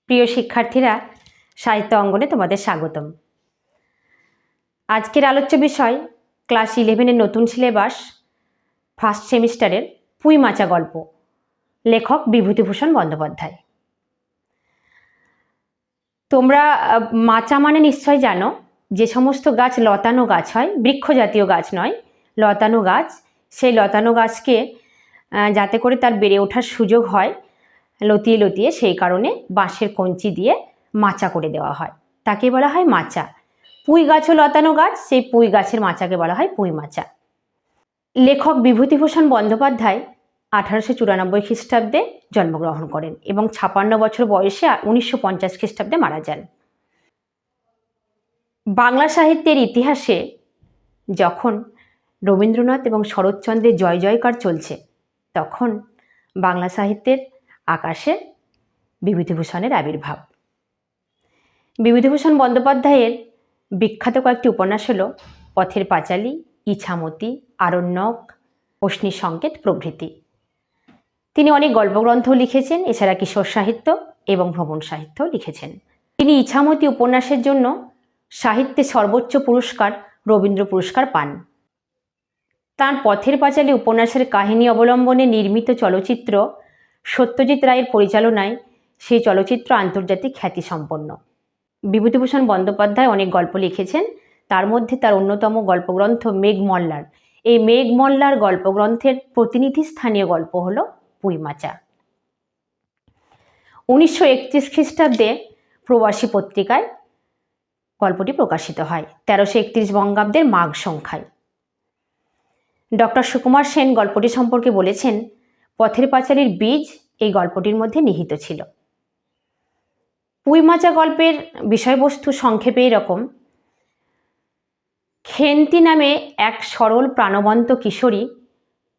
প্রিয় শিক্ষার্থীরা, সাহিত্য অঙ্গনে তোমাদের স্বাগতম। আজকের আলোচ্য বিষয় ক্লাস 11-এর নতুন সিলেবাস ফার্স্ট সেমিস্টারের পুঁই মাচা গল্প, লেখক বিভূতিভূষণ বন্দ্যোপাধ্যায়। তোমরা মাচা মানে নিশ্চয় জানো, যে সমস্ত গাছ লতানো গাছ হয়, বৃক্ষ জাতীয় গাছ নয়, লতানো গাছ, সেই লতানো গাছকে যাতে করে তার বেড়ে ওঠার সুযোগ হয় লতিয়ে লতিয়ে, সেই কারণে বাঁশের কঞ্চি দিয়ে মাচা করে দেওয়া হয়, তাকে বলা হয় মাচা। পুঁই গাছও লতানো গাছ, সেই পুঁই গাছের মাচাকে বলা হয় পুঁই মাচা। লেখক বিভূতিভূষণ বন্দ্যোপাধ্যায় 1894 খ্রিস্টাব্দে জন্মগ্রহণ করেন এবং 56 বছর বয়সে 1950 খ্রিস্টাব্দে মারা যান। বাংলা সাহিত্যের ইতিহাসে যখন রবীন্দ্রনাথ এবং শরৎচন্দ্রের জয় জয়কার চলছে, তখন বাংলা সাহিত্যের আকাশে বিভূতিভূষণের আবির্ভাব। বিভূতিভূষণ বন্দ্যোপাধ্যায়ের বিখ্যাত কয়েকটি উপন্যাস হল পথের পাঁচালী, ইছামতি, আরণ্যক, অশ্নি সংকেত প্রভৃতি। তিনি অনেক গল্পগ্রন্থও লিখেছেন, এছাড়া কিশোর সাহিত্য এবং ভ্রমণ সাহিত্য লিখেছেন। তিনি ইছামতি উপন্যাসের জন্য সাহিত্যে সর্বোচ্চ পুরস্কার রবীন্দ্র পুরস্কার পান। তাঁর পথের পাঁচালী উপন্যাসের কাহিনী অবলম্বনে নির্মিত চলচ্চিত্র সত্যজিৎ রায়ের পরিচালনায় সেই চলচ্চিত্র আন্তর্জাতিক খ্যাতিসম্পন্ন। বিভূতিভূষণ বন্দ্যোপাধ্যায় অনেক গল্প লিখেছেন, তার মধ্যে তার অন্যতম গল্পগ্রন্থ মেঘমল্লার। এই মেঘমল্লার গল্পগ্রন্থের প্রতিনিধি স্থানীয় গল্প হল পুঁই মাচা। 1931 খ্রিস্টাব্দে প্রবাসী পত্রিকায় গল্পটি প্রকাশিত হয়, 1331 বঙ্গাব্দের মাঘ সংখ্যায়। ডক্টর সুকুমার সেন গল্পটি সম্পর্কে বলেছেন, পথের পাঁচালীর বীজ এই গল্পটির মধ্যে নিহিত ছিল। পুঁই মাচা গল্পের বিষয়বস্তু সংক্ষেপে এরকম: খেন্তি নামে এক সরল প্রাণবন্ত কিশোরী,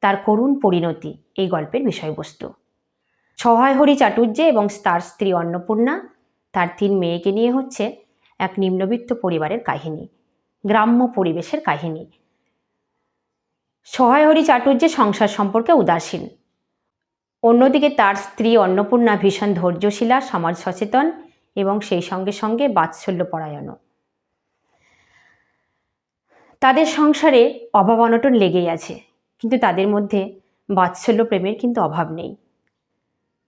তার করুণ পরিণতি এই গল্পের বিষয়বস্তু। সহায়হরি চাটুর্যে এবং তার স্ত্রী অন্নপূর্ণা, তার 3 মেয়েকে নিয়ে হচ্ছে এক নিম্নবিত্ত পরিবারের কাহিনী, গ্রাম্য পরিবেশের কাহিনী। সহায়হরি চাটুর্যে সংসার সম্পর্কে উদাসীন, অন্যদিকে তার স্ত্রী অন্নপূর্ণা ভীষণ ধৈর্যশীলা, সমাজ সচেতন এবং সেই সঙ্গে সঙ্গে বাৎসল্যপরায়ণও। তাদের সংসারে অভাব অনটন লেগেই আছে, কিন্তু তাদের মধ্যে বাৎসল্য প্রেমের কিন্তু অভাব নেই।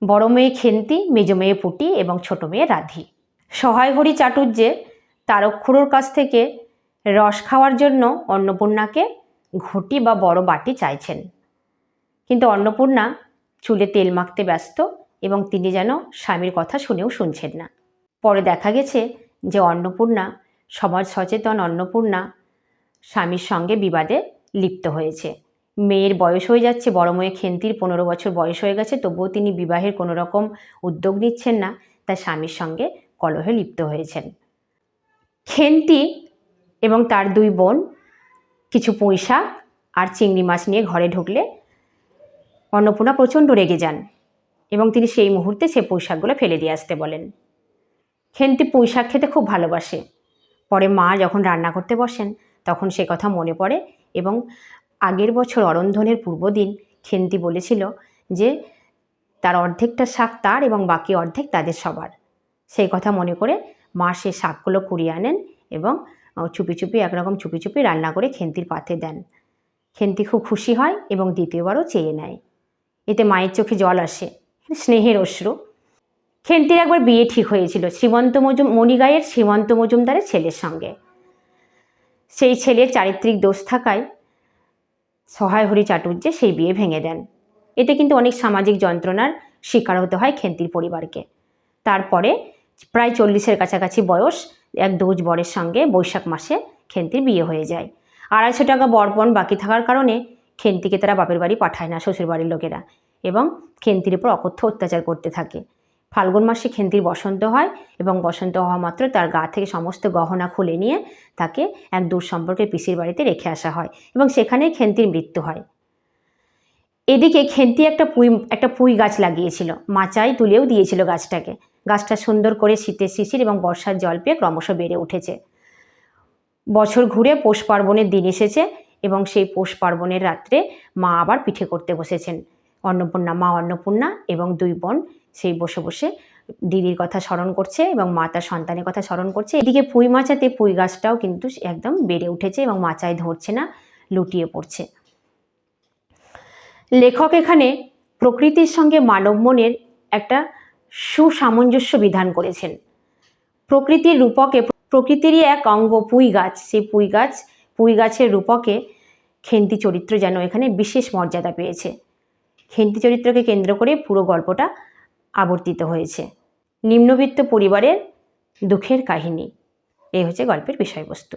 বড় মেয়ে খেন্তি, মেজ মেয়ে পুটি এবং ছোট মেয়ে রাধি। সহায়হরি চাটুর্যে তারকখুড়োর কাছ থেকে রস খাওয়ার জন্য অন্নপূর্ণাকে ঘটি বা বড় বাটি চাইছেন, কিন্তু অন্নপূর্ণা চুলে তেল মাখতে ব্যস্ত এবং তিনি যেন স্বামীর কথা শুনেও শুনছেন না। পরে দেখা গেছে যে অন্নপূর্ণা, সমাজ সচেতন অন্নপূর্ণা, স্বামীর সঙ্গে বিবাদে লিপ্ত হয়েছে। মেয়ের বয়স হয়ে যাচ্ছে, বড় মেয়ে খেন্তির 15 বছর বয়স হয়ে গেছে, তবুও তিনি বিবাহের কোনো রকম উদ্যোগ নিচ্ছেন না, তাই স্বামীর সঙ্গে কলহে লিপ্ত হয়েছেন। খেন্তি এবং তার 2 বোন কিছু পুঁই শাক আর চিংড়ি মাছ নিয়ে ঘরে ঢুকলে অন্নপূর্ণা প্রচণ্ড রেগে যান এবং তিনি সেই মুহূর্তে সে পুঁই শাকগুলো ফেলে দিয়ে আসতে বলেন। খেন্তি পুঁই শাক খেতে খুব ভালোবাসে। পরে মা যখন রান্না করতে বসেন, তখন সে কথা মনে পড়ে এবং আগের বছর অরন্ধনের পূর্বদিন খেন্তি বলেছিল যে তার অর্ধেকটা শাক তার এবং বাকি অর্ধেক তাদের সবার। সেই কথা মনে করে মা সে শাকগুলো কুড়িয়ে আনেন এবং চুপি চুপি, একরকম চুপি চুপি রান্না করে খেন্তির পাতে দেন। খেন্তি খুব খুশি হয় এবং দ্বিতীয়বারও চেয়ে নেয়। এতে মায়ের চোখে জল আসে, স্নেহের অশ্রু। খেন্তির একবার বিয়ে ঠিক হয়েছিল মণিগাঁয়ের শ্রীমন্ত মজুমদারের ছেলের সঙ্গে। সেই ছেলের চারিত্রিক দোষ থাকায় সহায়হরি চাটুর্যে সেই বিয়ে ভেঙে দেন। এতে কিন্তু অনেক সামাজিক যন্ত্রণার শিকার হতে হয় খেন্তির পরিবারকে। তারপরে প্রায় 40-এর কাছাকাছি বয়স এক দোজ বরের সঙ্গে বৈশাখ মাসে খেন্তির বিয়ে হয়ে যায়। 250 টাকা বরপণ বাকি থাকার কারণে খেন্তিকে তারা বাপের বাড়ি পাঠায় না, শ্বশুরবাড়ির লোকেরা, এবং খেন্তির উপর অকথ্য অত্যাচার করতে থাকে। ফাল্গুন মাসে খেন্তির বসন্ত হয় এবং বসন্ত হওয়া মাত্র তার গা থেকে সমস্ত গহনা খুলে নিয়ে তাকে এক দূর সম্পর্কের পিসির বাড়িতে রেখে আসা হয় এবং সেখানেই খেন্তির মৃত্যু হয়। এদিকে খেন্তি একটা পুঁই গাছ লাগিয়েছিল, মাচায় তুলেও দিয়েছিল গাছটাকে। গাছটা সুন্দর করে শীতের শিশির এবং বর্ষার জল পেয়ে ক্রমশ বেড়ে উঠেছে। বছর ঘুরে পৌষ পার্বণের দিন এসেছে এবং সেই পৌষ পার্বণের রাত্রে মা আবার পিঠে করতে বসেছেন। মা অন্নপূর্ণা এবং 2 বোন সেই বসে বসে দিদির কথা স্মরণ করছে এবং মা তার সন্তানের কথা স্মরণ করছে। এদিকে পুঁই মাচাতে পুঁই গাছটাও কিন্তু একদম বেড়ে উঠেছে এবং মাচায় ধরছে না, লুটিয়ে পড়ছে। লেখক এখানে প্রকৃতির সঙ্গে মানব মনের একটা সুসামঞ্জস্য বিধান করেছেন। প্রকৃতির রূপকে, প্রকৃতিরই এক অঙ্গ পুঁই গাছ, সেই পুঁই গাছের রূপকে খেন্তি চরিত্র যেন এখানে বিশেষ মর্যাদা পেয়েছে। খেন্তি চরিত্রকে কেন্দ্র করে পুরো গল্পটা আবর্তিত হয়েছে। নিম্নবিত্ত পরিবারের দুঃখের কাহিনী, এই হচ্ছে গল্পের বিষয়বস্তু।